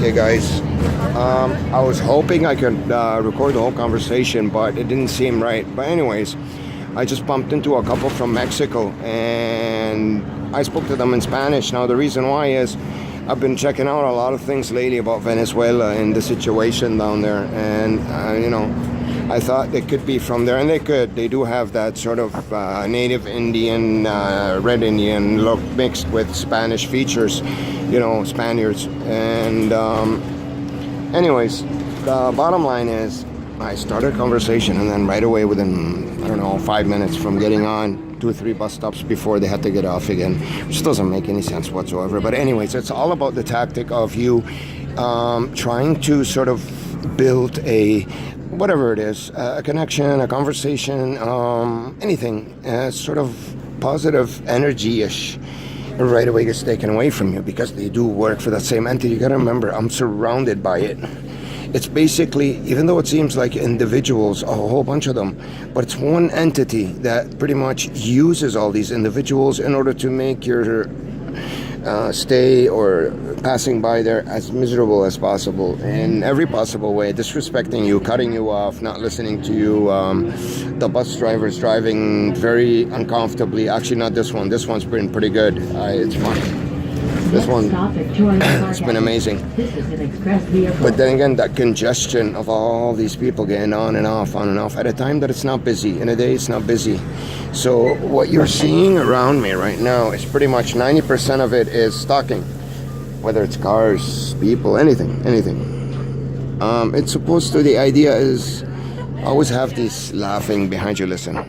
Okay, guys. I was hoping I could record the whole conversation, but it didn't seem right. But anyways, I just bumped into a couple from Mexico, and I spoke to them in Spanish. Now, the reason why is I've been checking out a lot of things lately about Venezuela and the situation down there, and I thought they could be from there, and they could. They do have that sort of native Indian, red Indian look mixed with Spanish features, Spaniards. And anyways, the bottom line is I started a conversation, and then right away within, 5 minutes from getting on, 2 or 3 bus stops before they had to get off again, which doesn't make any sense whatsoever. But anyways, it's all about the tactic of you trying to sort of build whatever it is, a connection, a conversation, anything, sort of positive energy-ish, right away gets taken away from you because they do work for that same entity. You gotta remember, I'm surrounded by it. It's basically, even though it seems like individuals, a whole bunch of them, but it's one entity that pretty much uses all these individuals in order to make your stay or passing by there as miserable as possible in every possible way, disrespecting you, cutting you off, not listening to you. The bus drivers driving very uncomfortably. Actually, not this one. This one's been pretty good. It's fun. This one, it's been amazing. But then again, that congestion of all these people getting on and off at a time that it's not busy. In a day, it's not busy. So what you're seeing around me right now is pretty much 90% of it is stalking. Whether it's cars, people, anything. It's supposed to, the idea is always have these laughing behind you. Listen.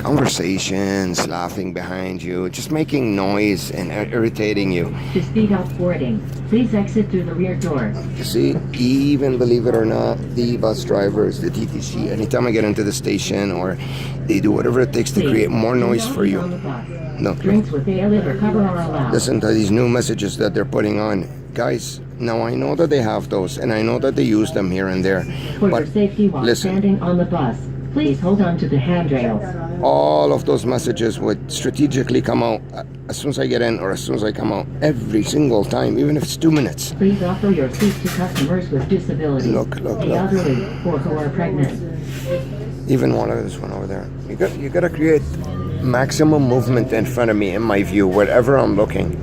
Conversations, laughing behind you, just making noise and irritating you. To speed up boarding, please exit through the rear door. You see, even believe it or not, the bus drivers, the TTC, anytime I get into the station, or they do whatever it takes to create more noise for you. No, drinks with bailiff or cover are allowed. Listen to these new messages that they're putting on. Guys, now I know that they have those, and I know that they use them here and there. For but your safety while standing on the bus, please hold on to the handrails. All of those messages would strategically come out as soon as I get in or as soon as I come out, every single time, even if it's 2 minutes. Please offer your seats to customers with disabilities, the elderly, or who are pregnant. Even this one over there. You got to create maximum movement in front of me, in my view, wherever I'm looking.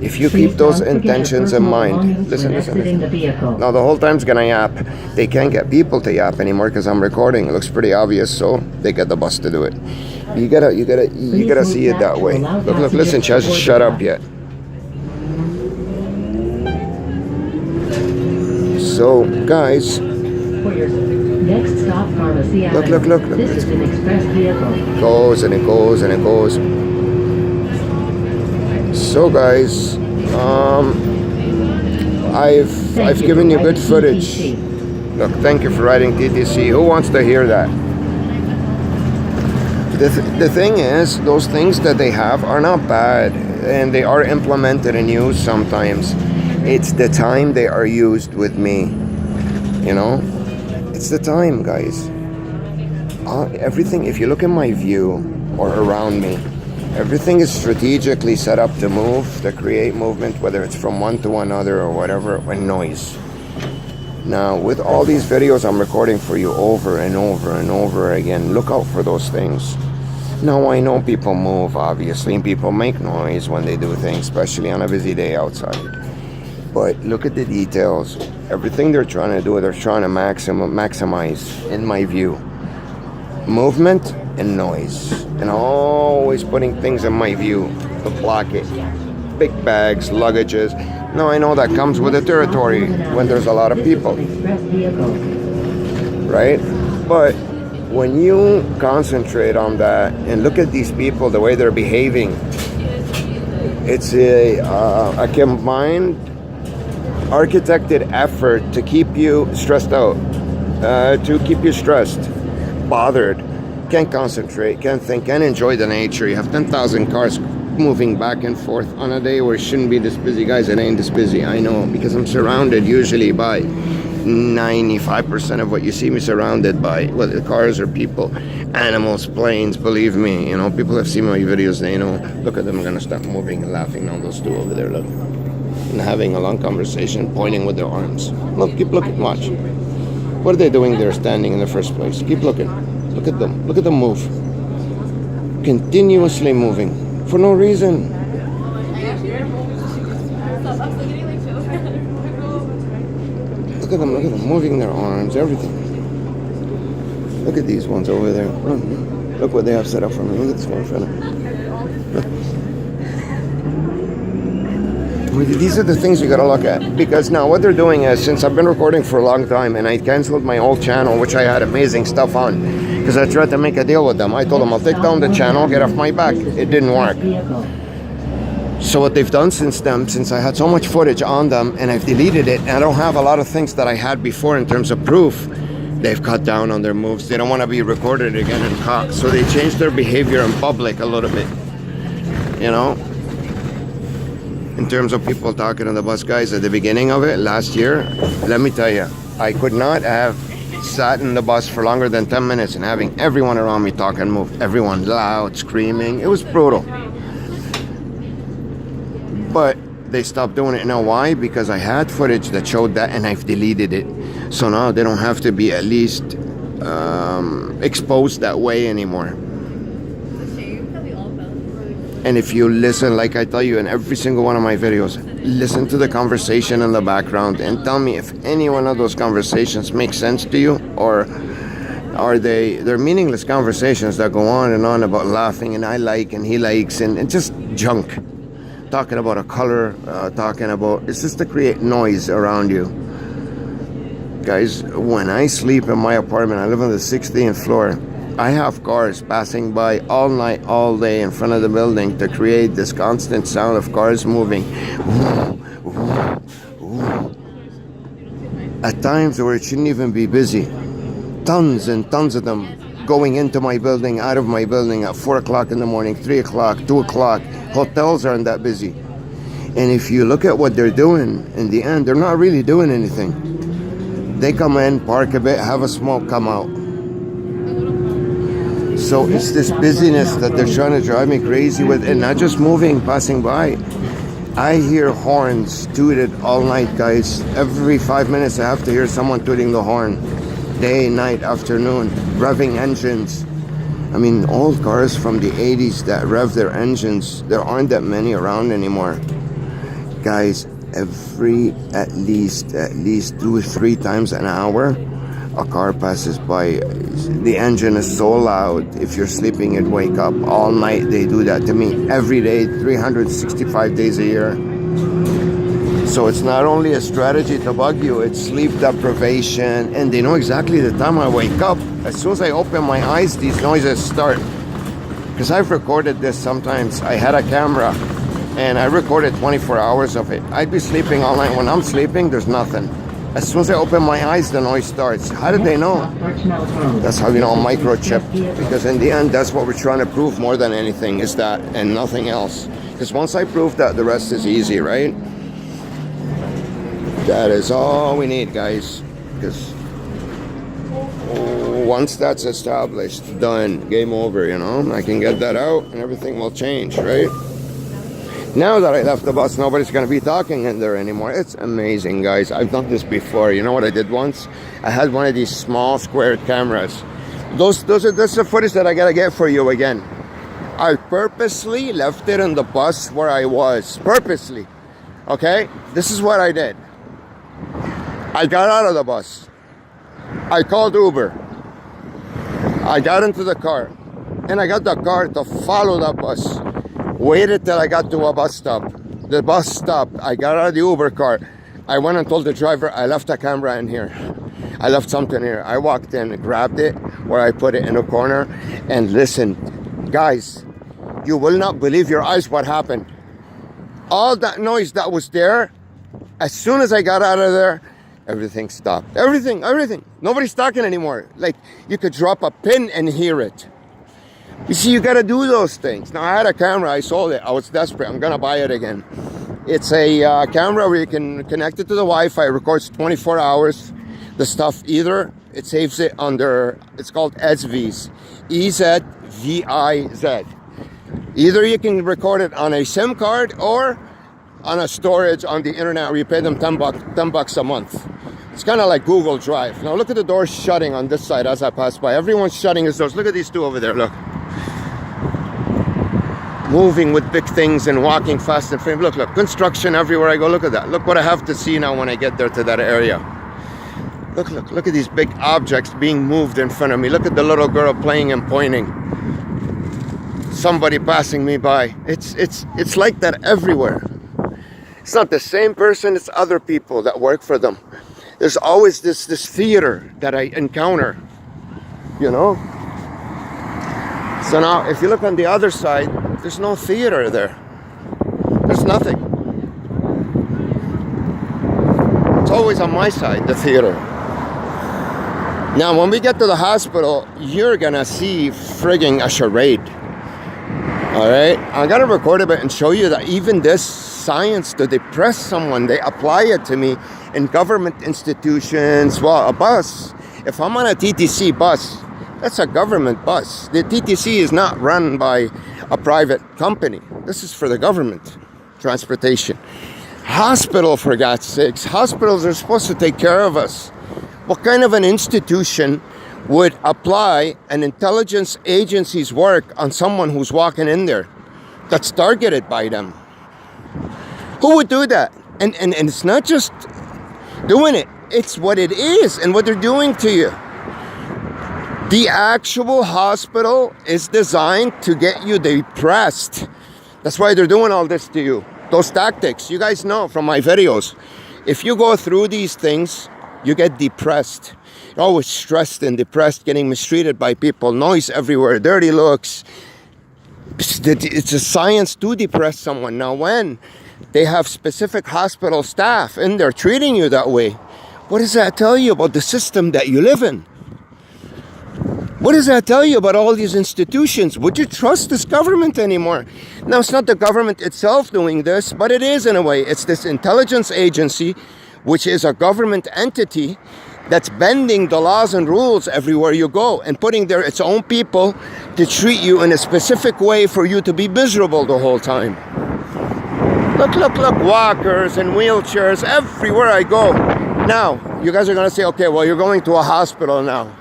If you keep those intentions in mind, listen. Now the whole time's gonna yap. They can't get people to yap anymore because I'm recording. It looks pretty obvious, so they get the bus to do it. You gotta see it that way. Look, listen, she hasn't shut up yet. So, guys. For your next stop, Pharmacy Avenue. Look. This is an express vehicle. It goes and it goes and it goes. So guys, I've given you good footage. Look, thank you for riding TTC. Who wants to hear that? The thing is, those things that they have are not bad, and they are implemented and used sometimes. It's the time they are used with me. It's the time, guys. Everything, if you look in my view or around me, everything is strategically set up to move, to create movement, whether it's from one to another or whatever, or noise. Now, with all these videos I'm recording for you over and over and over again, look out for those things. Now, I know people move, obviously, and people make noise when they do things, especially on a busy day outside. But look at the details. Everything they're trying to do, they're trying to maximize, in my view, movement and noise, and always putting things in my view to block it. Big bags, luggages. Now I know that comes with the territory when there's a lot of people, right? But when you concentrate on that and look at these people, the way they're behaving, it's a combined architected effort to keep you stressed out, to keep you stressed, bothered, can't concentrate, can't think, can't enjoy the nature. You have 10,000 cars moving back and forth on a day where it shouldn't be this busy. Guys, it ain't this busy, I know, because I'm surrounded usually by 95% of what you see me surrounded by, whether cars or people. animals, planes, believe me. You know, people have seen my videos, they know. Look at them, gonna start moving and laughing now, those two over there, look. And having a long conversation, pointing with their arms. Look, keep looking, watch. What are they doing there standing in the first place? Keep looking. Look at them. Look at them move. Continuously moving. For no reason. Look at them moving their arms, everything. Look at these ones over there. Look what they have set up for me. Look at this one in front of me. These are the things you gotta look at. Because now what they're doing is, since I've been recording for a long time and I canceled my old channel, which I had amazing stuff on, because I tried to make a deal with them. I told them I'll take down the channel, get off my back. It didn't work. So what they've done since then, since I had so much footage on them and I've deleted it, and I don't have a lot of things that I had before in terms of proof, they've cut down on their moves. They don't want to be recorded again and caught. So they changed their behavior in public a little bit. You know? In terms of people talking on the bus, guys, at the beginning of it, last year, let me tell you, I could not have sat in the bus for longer than 10 minutes and having everyone around me talk and move. Everyone loud, screaming. It was brutal. But they stopped doing it. You know why? Because I had footage that showed that and I've deleted it. So now they don't have to be at least exposed that way anymore. And if you listen, like I tell you in every single one of my videos, listen to the conversation in the background and tell me if any one of those conversations make sense to you, or are they're meaningless conversations that go on and on about laughing and I like and he likes and just junk. Talking about a color, talking about, it's just to create noise around you. Guys, when I sleep in my apartment, I live on the 16th floor, I have cars passing by all night, all day in front of the building to create this constant sound of cars moving. At times where it shouldn't even be busy. Tons and tons of them going into my building, out of my building at 4 o'clock in the morning, 3 o'clock, 2 o'clock. Hotels aren't that busy. And if you look at what they're doing, in the end, they're not really doing anything. They come in, park a bit, have a smoke, come out. So it's this busyness that they're trying to drive me crazy with, and not just moving, passing by. I hear horns tooted all night, guys. Every 5 minutes I have to hear someone tooting the horn. Day, night, afternoon, revving engines. I mean, old cars from the 80s that rev their engines, there aren't that many around anymore. Guys, at least 2 or 3 times an hour, a car passes by. The engine is so loud. If you're sleeping, you'd wake up. All night they do that to me. Every day, 365 days a year. So it's not only a strategy to bug you, it's sleep deprivation. And they know exactly the time I wake up. As soon as I open my eyes, these noises start. Because I've recorded this sometimes. I had a camera and I recorded 24 hours of it. I'd be sleeping all night. When I'm sleeping, there's nothing. As soon as I open my eyes, the noise starts. How did they know? That's how you know I'm microchipped. Because in the end, that's what we're trying to prove more than anything, is that and nothing else. Because once I prove that, the rest is easy, right? That is all we need, guys. Because once that's established, done, game over, you know? I can get that out and everything will change, right? Now that I left the bus, nobody's going to be talking in there anymore. It's amazing, guys. I've done this before. You know what I did once? I had one of these small square cameras. That's the footage that I got to get for you again. I purposely left it in the bus where I was. Purposely. Okay? This is what I did. I got out of the bus. I called Uber. I got into the car. And I got the car to follow that bus. Waited till I got to a bus stop. The bus stopped. I got out of the Uber car. I went and told the driver, I left a camera in here. I left something here. I walked in, grabbed it, where I put it in a corner, and listened. Guys, you will not believe your eyes what happened. All that noise that was there, as soon as I got out of there, everything stopped. Everything. Nobody's talking anymore. Like, you could drop a pin and hear it. You see, you got to do those things. Now, I had a camera. I sold it. I was desperate. I'm going to buy it again. It's a camera where you can connect it to the Wi-Fi. It records 24 hours. The stuff either it saves it under, it's called SVs, EZVIZ. Either you can record it on a SIM card or on a storage on the internet where you pay them 10 bucks a month. It's kind of like Google Drive. Now look at the doors shutting on this side as I pass by. Everyone's shutting his doors. Look at these two over there, look. Moving with big things and walking fast and frame. Look, construction everywhere I go. Look at that. Look what I have to see now when I get there to that area. Look at these big objects being moved in front of me. Look at the little girl playing and pointing. Somebody passing me by. It's like that everywhere. It's not the same person, it's other people that work for them. There's always this theater that I encounter, you know? So now, if you look on the other side, there's no theater there. There's nothing. It's always on my side, the theater. Now, when we get to the hospital, you're gonna see frigging a charade. All right? I gotta record a bit and show you that even this science to depress someone, they apply it to me in government institutions. Well, a bus. If I'm on a TTC bus, that's a government bus. The TTC is not run by a private company. This is for the government transportation. Hospital, for God's sakes. Hospitals are supposed to take care of us. What kind of an institution would apply an intelligence agency's work on someone who's walking in there that's targeted by them? Who would do that? And it's not just doing it. It's what it is and what they're doing to you. The actual hospital is designed to get you depressed. That's why they're doing all this to you. Those tactics, you guys know from my videos. If you go through these things, you get depressed. You're always stressed and depressed, getting mistreated by people, noise everywhere, dirty looks. It's a science to depress someone. Now, when they have specific hospital staff in there treating you that way, what does that tell you about the system that you live in? What does that tell you about all these institutions? Would you trust this government anymore? Now, it's not the government itself doing this, but it is in a way. It's this intelligence agency, which is a government entity that's bending the laws and rules everywhere you go and putting there its own people to treat you in a specific way for you to be miserable the whole time. Look, walkers and wheelchairs everywhere I go. Now, you guys are going to say, okay, well, you're going to a hospital now,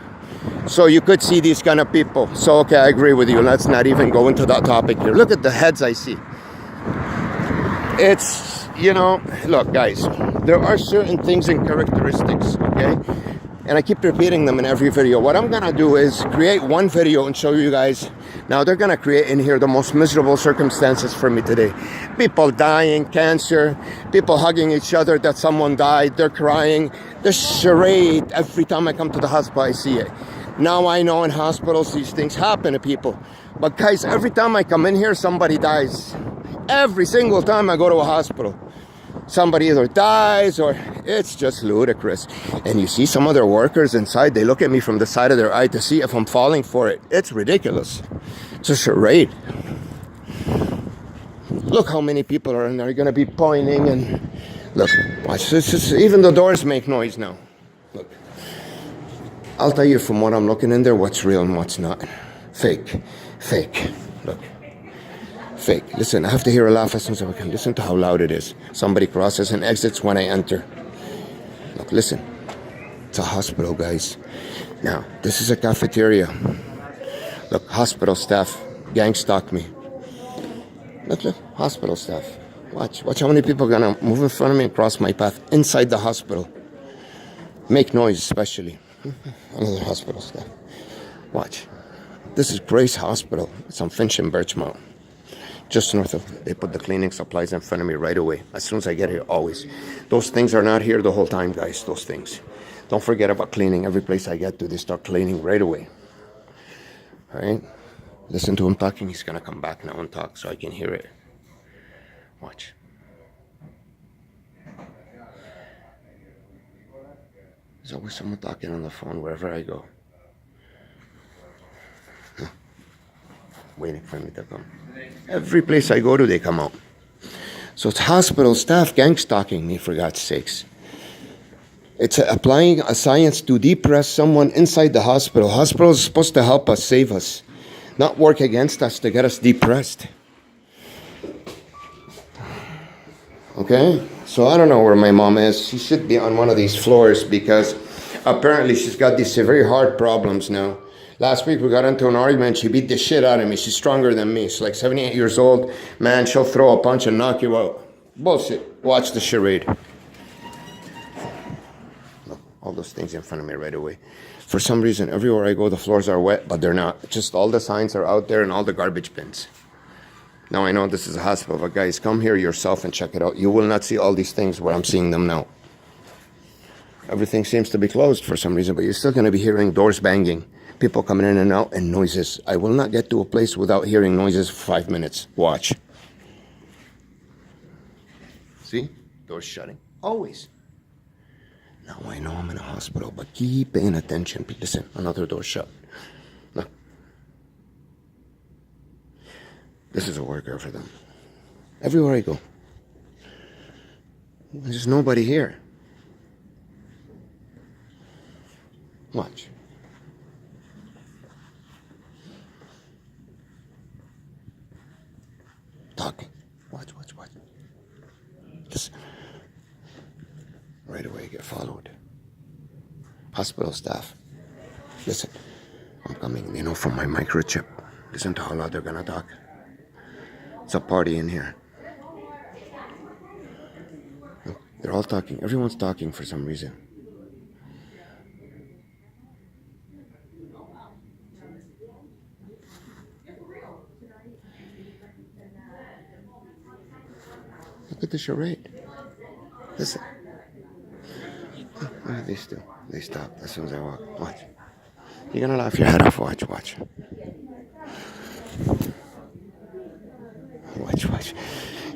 so you could see these kind of people. So, okay, I agree with you. Let's not even go into that topic here. Look at the heads I see. It's, you know, look, guys, there are certain things and characteristics, okay? And I keep repeating them in every video. What I'm going to do is create one video and show you guys. Now, they're going to create in here the most miserable circumstances for me today. People dying, cancer, people hugging each other that someone died, they're crying. The charade, every time I come to the hospital, I see it. Now I know in hospitals these things happen to people. But guys, every time I come in here, somebody dies. Every single time I go to a hospital, somebody either dies or it's just ludicrous. And you see some other workers inside, they look at me from the side of their eye to see if I'm falling for it. It's ridiculous. It's a charade. Look how many people are in there. You're going to be pointing and look, watch this. Even the doors make noise now. Look, I'll tell you from what I'm looking in there what's real and what's not. Fake. Look. Fake. Listen, I have to hear a laugh as soon as I can. Listen to how loud it is. Somebody crosses and exits when I enter. Look, listen. It's a hospital, guys. Now, this is a cafeteria. Look, hospital staff gang stalk me. Look, hospital staff. Watch how many people are gonna move in front of me and cross my path inside the hospital. Make noise, especially. Another hospital staff. Watch. This is Grace Hospital. It's on Finch and Birchmount. Just north of, they put the cleaning supplies in front of me right away. As soon as I get here, always. Those things are not here the whole time, guys, those things. Don't forget about cleaning. Every place I get to, they start cleaning right away. All right? Listen to him talking. He's going to come back now and talk so I can hear it. Watch. There's always someone talking on the phone wherever I go. Waiting for me to come. Every place I go to, they come out. So it's hospital staff gang stalking me, for God's sakes. It's applying a science to depress someone inside the hospital. Hospital is supposed to help us, save us, not work against us to get us depressed. Okay? So I don't know where my mom is. She should be on one of these floors because apparently she's got these severe heart problems now. Last week we got into an argument. She beat the shit out of me. She's stronger than me. She's like 78 years old. Man, she'll throw a punch and knock you out. Bullshit. Watch the charade. Look, all those things in front of me right away. For some reason, everywhere I go, the floors are wet, but they're not. Just all the signs are out there and all the garbage bins. Now I know this is a hospital, but guys, come here yourself and check it out. You will not see all these things where I'm seeing them now. Everything seems to be closed for some reason, but you're still going to be hearing doors banging, people coming in and out, and noises. I will not get to a place without hearing noises for 5 minutes. Watch. See? Doors shutting. Always. Now I know I'm in a hospital, but keep paying attention. Listen, another door shut. Look. This is a worker for them. Everywhere I go. There's nobody here. Watch. Talking. Watch. Listen. Right away, get followed. Hospital staff. Listen. I'm coming, they know from my microchip. Listen to how loud they're gonna talk. It's a party in here. Look, they're all talking. Everyone's talking for some reason. Look at the charade. Listen. What do these do? They stop as soon as I walk. Watch. You're gonna laugh your head off. Watch. Watch.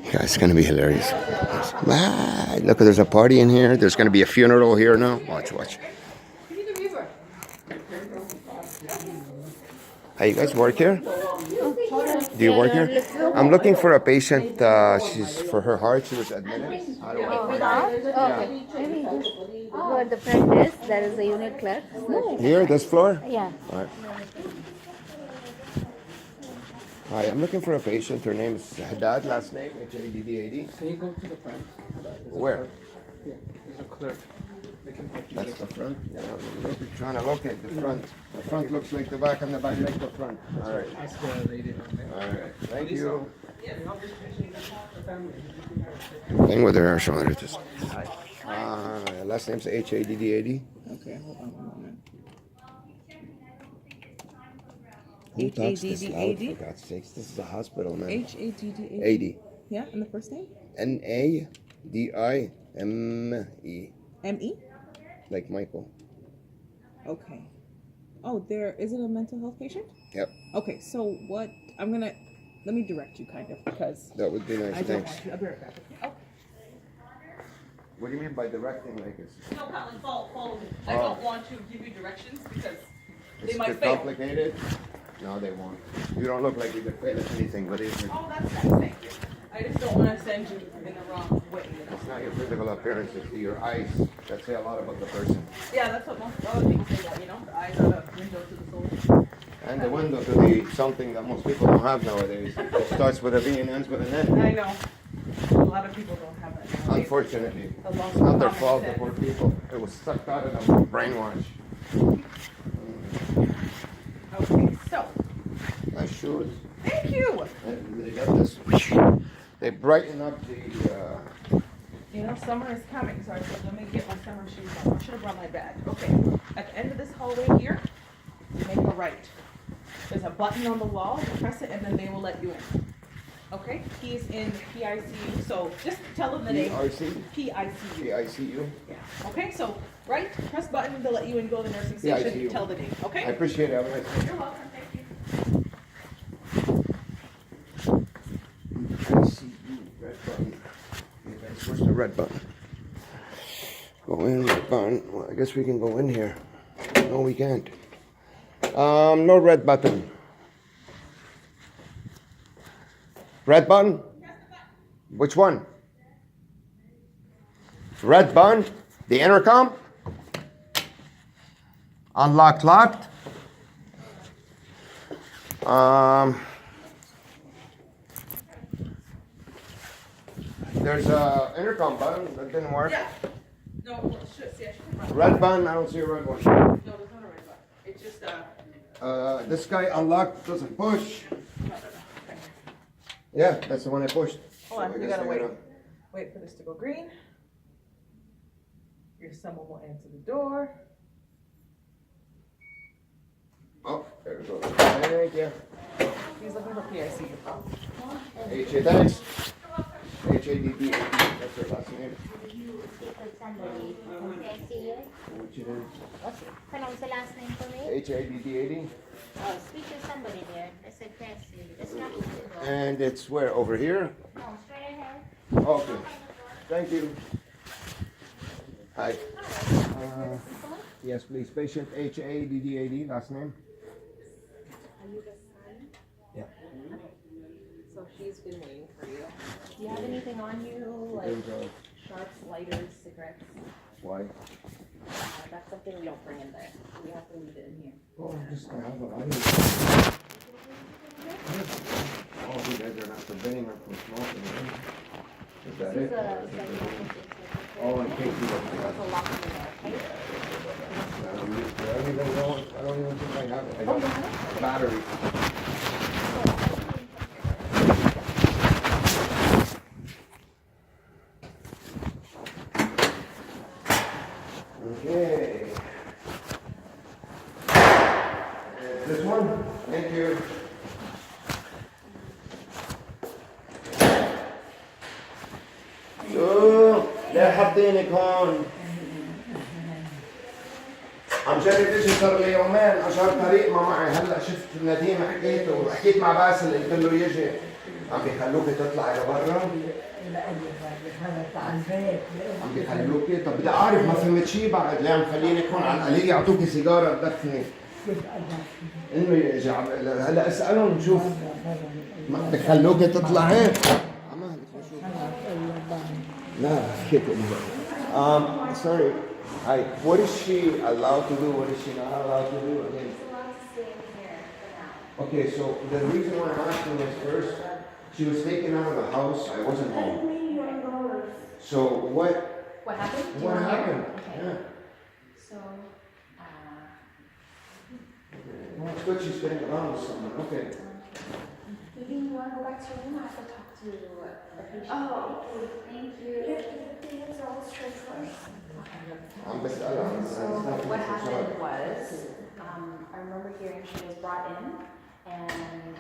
Yeah, it's gonna be hilarious. Ah, look, there's a party in here. There's gonna be a funeral here now. Watch. Hey, you guys work here? Do you work here? I'm looking for a patient. She's for her heart. She was admitted. How do I? Maybe just go at the front desk. There is a unit clerk. So Here, this floor? yeah. All right. Hi, I'm looking for a patient. Her name is Haddad, last name Haddad. Can you go to the front? Where? Yeah, there's a clerk. They can help you. That's the front? Yeah, I'm trying to locate the front. The front looks like the back and the back like the front. All right. Ask the lady on there. All right. Thank you. Thing with her shoulder. Just. Last name's Haddad. Okay, hold on one moment. Who talks this loud, for Haddad? God's sakes? This is a hospital, man. Haddad. 80. Yeah, and the first name? Nadime. M-E? Like Michael. Okay. Oh, is it a mental health patient? Yep. Okay, so what, let me direct you kind of, because That would be nice. I don't Thanks. want to, I'll be right back. Okay. What do you mean by directing like this? No, Colin, follow me. I don't want to give you directions because they It's might too fail. complicated? No, they won't. You don't look like you could fail at anything, but it's Oh, that's nice, thank you. I just don't want to send you in the wrong way. You know? not your physical appearance, it's your eyes that say a lot about the person. Yeah, that's what most other people say that, you know? The eyes are the window to the soul. And the window to the something that most people don't have nowadays. It starts with a V and ends with an N. I know. A lot of people don't have that nowadays. Unfortunately. The loss It's not of their common fault, the sense. poor people. It was sucked out of them, brainwash. Okay, so, Nice shoes. thank you. They got this. They brighten up the. You know, summer is coming, so I said, let me get my summer shoes on. I should have brought my bag. Okay, at the end of this hallway here, you make a right. There's a button on the wall, you press it, and then they will let you in. Okay, he's in PICU, so just tell them the name. PRC? PICU. PICU? Yeah. Okay, so right, press button, they'll let you in, go to the nursing station, PICU. tell the name. I Okay? appreciate it. Have a nice day. You're welcome, thank you. Red button. Where's the red button? Go in, red button. Well, I guess we can go in here. No, we can't. No red button. Red button? Which one? Red button? The intercom? Unlocked, locked. There's a intercom button that didn't work. Yeah. No, well, see, I should have Red button, I don't see a red one. No, there's not a red button. It's just This guy unlocked doesn't push. Okay. Yeah, that's the one I pushed. Hold on, So I we guess gotta I wait. Wait for this to go green. Your someone will answer the door. Oh, there we go. Thank you. He's looking for PIC. H.A. Thanks. H.A.D.D. That's her last name. Somebody. Okay, see you. What you did? Pronounce the last name for me. H.A.D.D.A.D. Oh, speak to somebody there. I said Presley. That's not the And it's where? Over here? No, straight ahead. Okay. Thank you. Hi. Yes, please. Patient H.A.D.D.A.D. Last name? Are you the son? Yeah. So she's been waiting for you. Do you have anything on you, like Sharps, lighters, cigarettes. Why? That's something we don't bring in there. We have to leave it in here. Oh, I'm just gonna have a lighter. Oh, you guys are not forbidding her from smoking, right? Is that it? Oh, in case you don't have it. I don't even know. I don't even think I have it. I got a battery. Okay. This one? Thank you. شوف لا حاطينك هون عم جرب اجي صار لي يومين اجر طريق ما معي هلا شفت نديم حكيته وحكيت مع باسل قلت له يجي عم بيخلوك تطلعي لبرا عم بيخلوكي طب بدي اعرف ما فهمت شيء بعد ليه عم خلينك هون على القليل يعطوكي سيجاره تدخني انه يجي هلا اسالهم نشوف ما بخلوكي تطلعي لا كده sorry hi what is she allowed to do what is she not allowed to do again okay so the reason why I'm asking is first she was taken out of the house I wasn't home so what happened? Do you what wanna hear? happened Okay. yeah So, well, it's good she's getting around with someone okay maybe you want to go back to your room. I have to talk to the patient. Oh, okay. Thank you. I'm بسألها So what happened was, I remember hearing she was brought in, and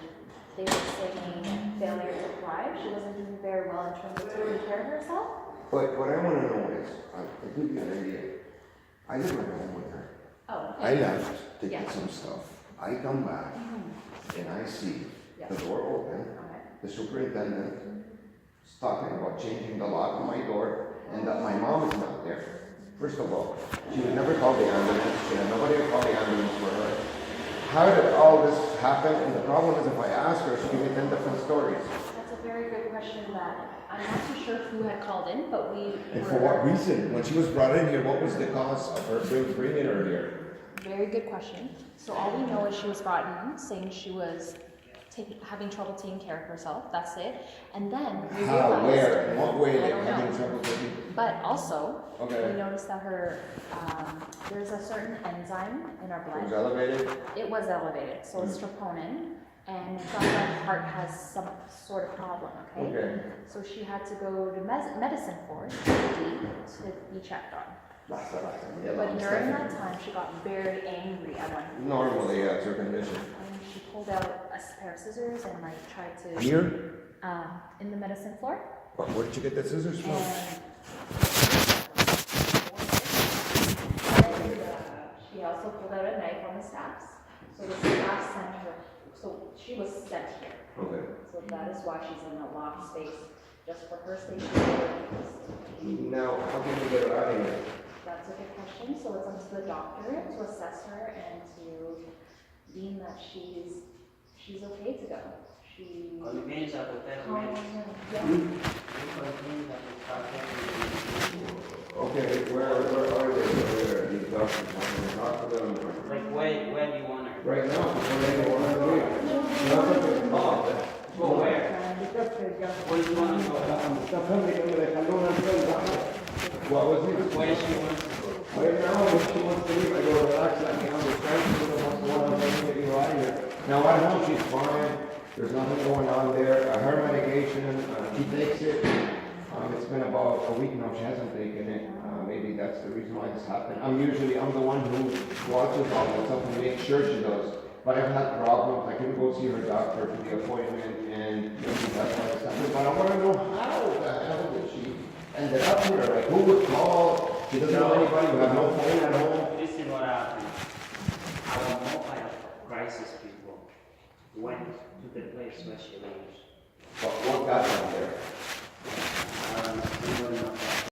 they were saying failure to thrive. She wasn't doing very well in terms of taking care of herself. but what I want to know is I'll give you an idea I live at home with her Oh. I left to get Yeah. some stuff I come back and I see Yeah. the door open Okay. the superintendent is talking about changing the lock on my door and that my mom is not there. First of all, she would never call the ambulance. She had nobody to call the ambulance for her. How did all this happen? And the problem is if I ask her, she give me 10 different stories. That's a very good question that I'm not too sure who had called in, but we And for what reason? When she was brought in here, what was the cause of her bringing her here? Very good question. So all we know is she was brought in saying she was having trouble taking care of herself. That's it. And then we How? realized, Where? In what way I they don't having know. trouble taking? But also, Okay. we noticed that her there's a certain enzyme in our It was blood. elevated? It was elevated, so it's troponin, and it sounds like her heart has some sort of problem. Okay. So she had to go to medicine for to be checked on. لحظة لحظة. But during that time, she got very angry at one point. Normally, yeah, it's her condition. And she pulled out a pair of scissors and like tried to Here? in the medicine floor. But where did you get the scissors from? She also pulled out a knife on the staffs. So the staff sent her. So she was sent here. Okay. So that is why she's in a locked space, just for her station. Now, how can we get her out of here? That's a good question. So it's up to the doctor to assess her and to deem that she's okay to go. She. Okay, where are they? Where are these doctor's appointment, not for the. Like where do you want her? Right now, when they want to leave. Go where? Where do you want to go? What was it? Where she wants to go? Right now, when she wants to leave, I go relax, I can understand, she doesn't want to go on, get you out of here. Now, I know she's fine, there's nothing going on there, her medication, she takes it. It's been about a week now, she hasn't taken it, maybe that's the reason why this happened. I'm the one who watches all this stuff and makes sure she does. But I've had problems, I couldn't go see her doctor for the appointment, and maybe that's why this happened. But I wanna know how the hell did she ended up here, like who would call? She doesn't know anybody, we have no phone at home. This is what happened. Our mobile crisis people went to the place where she lives. What got them there? We don't know.